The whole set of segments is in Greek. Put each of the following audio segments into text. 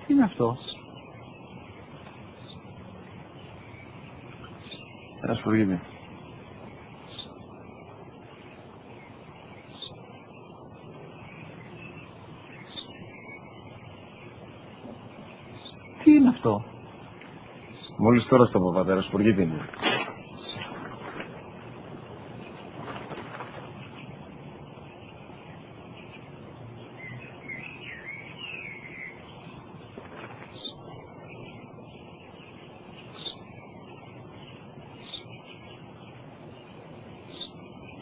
Τι είναι αυτό? Ένα σπουργίτη. Τι είναι αυτό? Μόλις τώρα στο πατέρα, σπουργίτη είναι.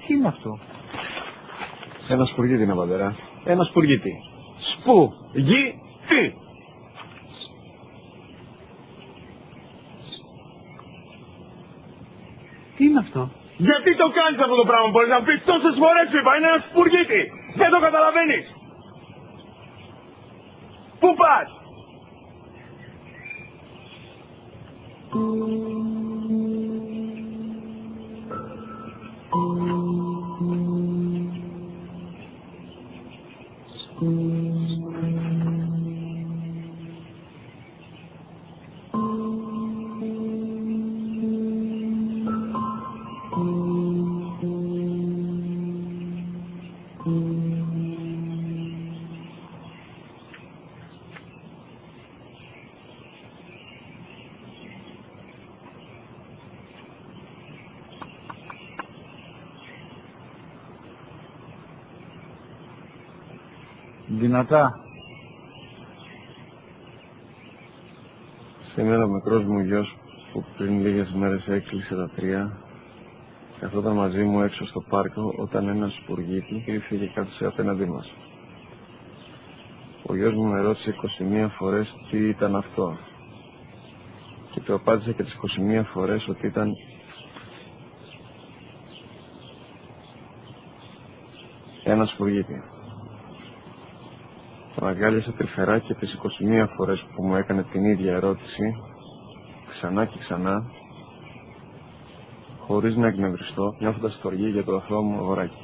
Τι είναι αυτό? Ένα σπουργίτη είναι, πατέρα. Ένα σπουργίτη. Σπου-γι-τι. Τι είναι αυτό? Γιατί το κάνεις αυτό το πράγμα, μπορείς να μου πεις? Τόσες φορές σου είπα, είναι ένα σπουργίτη. Δεν το καταλαβαίνεις. Πού πας? Δυνατά. Σήμερα ο μικρός μου γιος που πριν λίγες μέρες έκλεισε τα 3 καθόταν μαζί μου έξω στο πάρκο όταν ένα σπουργίτη ήρθε και κάθισε απέναντί μας. Ο γιος μου με ρώτησε 21 φορές τι ήταν αυτό και του απάντησα και τις 21 φορές ότι ήταν ένα σπουργίτη. Τον αγκάλιασα τρυφερά και τις 21 φορές που μου έκανε την ίδια ερώτηση, ξανά και ξανά, χωρίς να εκνευριστώ, νιώθοντας στοργή για το αθώο μου αγοράκι.